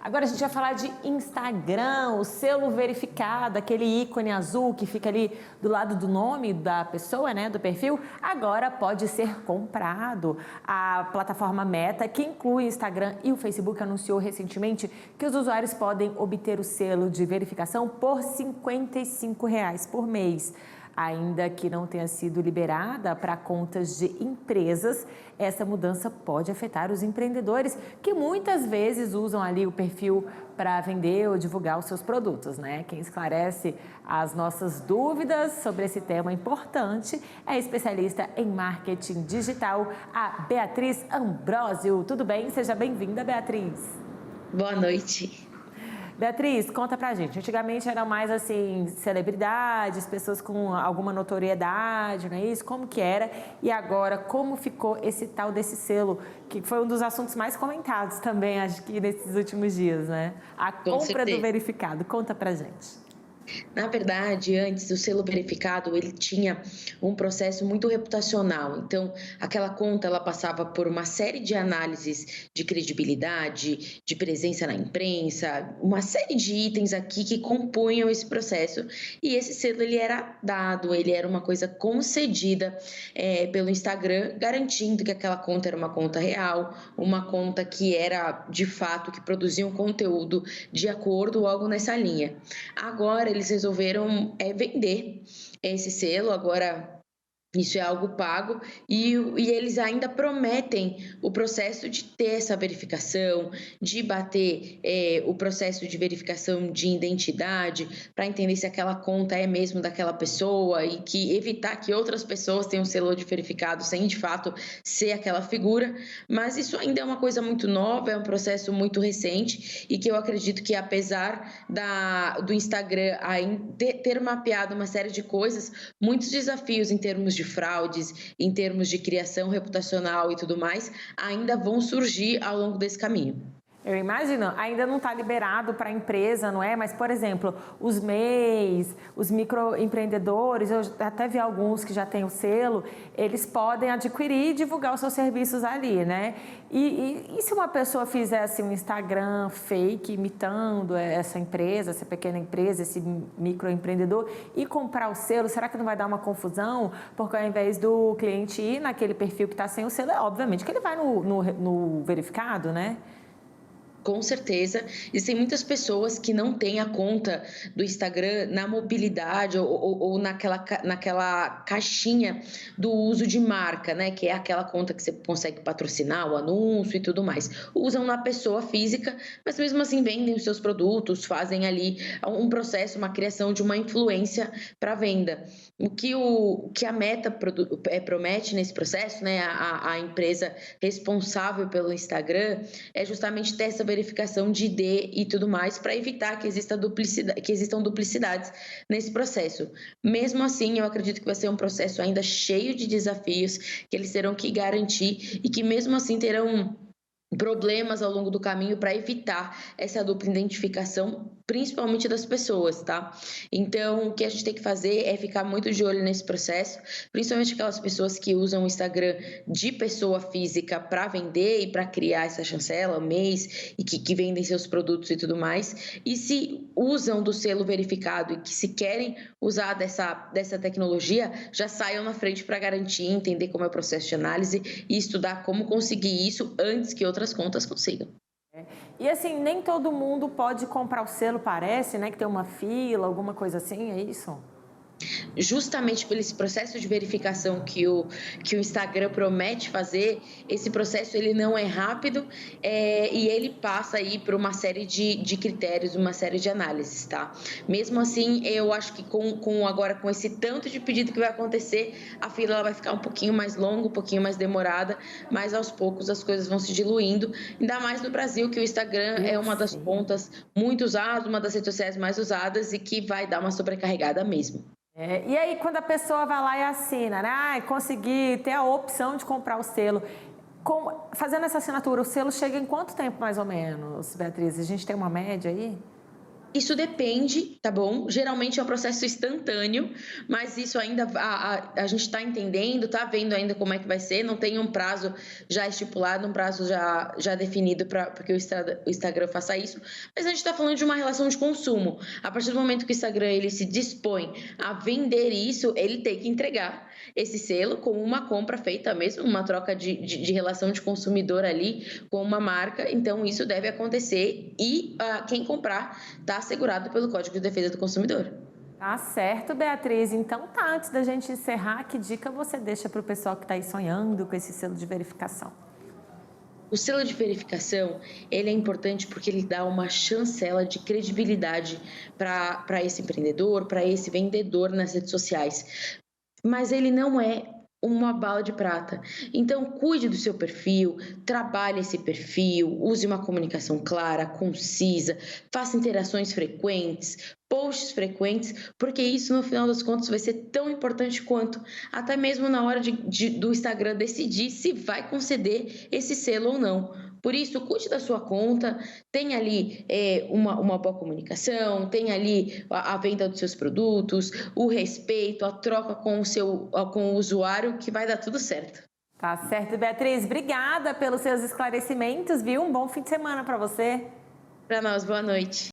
Agora a gente vai falar de Instagram, o selo verificado, aquele ícone azul que fica ali do lado do nome da pessoa, né, do perfil, agora pode ser comprado. A plataforma Meta, que inclui o Instagram e o Facebook, anunciou recentemente que os usuários podem obter o selo de verificação por R$ 55 por mês. Ainda que não tenha sido liberada para contas de empresas, essa mudança pode afetar os empreendedores que muitas vezes usam ali o perfil para vender ou divulgar os seus produtos, né? Quem esclarece as nossas dúvidas sobre esse tema importante é a especialista em marketing digital, a Beatriz Ambrosio. Tudo bem? Seja bem-vinda, Beatriz. Boa noite. Beatriz, conta pra gente. Antigamente eram mais assim, celebridades, pessoas com alguma notoriedade, não é isso? Como que era? E agora, como ficou esse tal desse selo, que foi um dos assuntos mais comentados também, acho que nesses últimos dias, né? A Com compra do certeza. verificado. Conta pra gente. Na verdade, antes o selo verificado, ele tinha um processo muito reputacional. Então, aquela conta ela passava por uma série de análises de credibilidade, de presença na imprensa, uma série de itens aqui que compunham esse processo. E esse selo ele era dado, ele era uma coisa concedida pelo Instagram, garantindo que aquela conta era uma conta real, uma conta que era de fato que produzia um conteúdo de acordo ou algo nessa linha. Agora eles resolveram vender esse selo, agora isso é algo pago e eles ainda prometem o processo de ter essa verificação, de bater o processo de verificação de identidade para entender se aquela conta é mesmo daquela pessoa e que evitar que outras pessoas tenham o selo de verificado sem de fato ser aquela figura. Mas isso ainda é uma coisa muito nova, é um processo muito recente e que eu acredito que apesar do Instagram ter mapeado uma série de coisas, muitos desafios em termos de fraudes, em termos de criação reputacional e tudo mais, ainda vão surgir ao longo desse caminho. Eu imagino, ainda não está liberado para a empresa, não é? Mas, por exemplo, os MEIs, os microempreendedores, eu até vi alguns que já têm o selo, eles podem adquirir e divulgar os seus serviços ali, né? E se uma pessoa fizesse um Instagram fake, imitando essa empresa, essa pequena empresa, esse microempreendedor, e comprar o selo, será que não vai dar uma confusão? Porque ao invés do cliente ir naquele perfil que está sem o selo, obviamente que ele vai no verificado, né? Com certeza, existem muitas pessoas que não têm a conta do Instagram na mobilidade ou naquela caixinha do uso de marca, né? Que é aquela conta que você consegue patrocinar o anúncio e tudo mais. Usam na pessoa física, mas mesmo assim vendem os seus produtos, fazem ali um processo, uma criação de uma influência para venda. O que a Meta promete nesse processo, né? A empresa responsável pelo Instagram é justamente ter essa verificação de ID e tudo mais para evitar que existam duplicidades nesse processo. Mesmo assim, eu acredito que vai ser um processo ainda cheio de desafios que eles terão que garantir e que mesmo assim terão problemas ao longo do caminho para evitar essa dupla identificação, principalmente das pessoas, tá? Então, o que a gente tem que fazer é ficar muito de olho nesse processo, principalmente aquelas pessoas que usam o Instagram de pessoa física para vender e para criar essa chancela, mês, e que vendem seus produtos e tudo mais, e se usam do selo verificado e que se querem usar dessa tecnologia, já saiam na frente para garantir, entender como é o processo de análise e estudar como conseguir isso antes que outras contas consigam. E assim, nem todo mundo pode comprar o selo, parece, né? Que tem uma fila, alguma coisa assim, é isso? Justamente por esse processo de verificação que o Instagram promete fazer, esse processo ele não é rápido e ele passa aí por uma série de critérios, uma série de análises, tá? Mesmo assim, eu acho que agora com esse tanto de pedido que vai acontecer, a fila ela vai ficar um pouquinho mais longa, um pouquinho mais demorada, mas aos poucos as coisas vão se diluindo, ainda mais no Brasil, que o Instagram é Eu uma das sei. pontas muito usadas, uma das redes sociais mais usadas e que vai dar uma sobrecarregada mesmo. E aí, quando a pessoa vai lá e assina, né? Consegui ter a opção de comprar o selo. Fazendo essa assinatura, o selo chega em quanto tempo, mais ou menos, Beatriz? A gente tem uma média aí? Isso depende, tá bom? Geralmente é um processo instantâneo, mas isso ainda a gente está entendendo, tá vendo ainda como é que vai ser, não tem um prazo já estipulado, um prazo já definido para que o Instagram faça isso, mas a gente está falando de uma relação de consumo. A partir do momento que o Instagram ele se dispõe a vender isso, ele tem que entregar esse selo como uma compra feita mesmo, uma troca de relação de consumidor ali com uma marca, então isso deve acontecer e quem comprar está assegurado pelo Código de Defesa do Consumidor. Tá certo, Beatriz. Então tá, antes da gente encerrar, que dica você deixa para o pessoal que está aí sonhando com esse selo de verificação? O selo de verificação, ele é importante porque ele dá uma chancela de credibilidade para esse empreendedor, para esse vendedor nas redes sociais. Mas ele não é uma bala de prata. Então, cuide do seu perfil, trabalhe esse perfil, use uma comunicação clara, concisa, faça interações frequentes, posts frequentes, porque isso, no final das contas, vai ser tão importante quanto, até mesmo na hora do Instagram decidir se vai conceder esse selo ou não. Por isso, cuide da sua conta, tenha ali uma boa comunicação, tenha ali a venda dos seus produtos, o respeito, a troca com o usuário, que vai dar tudo certo. Tá certo, Beatriz. Obrigada pelos seus esclarecimentos, viu? Um bom fim de semana para você. Para nós, boa noite.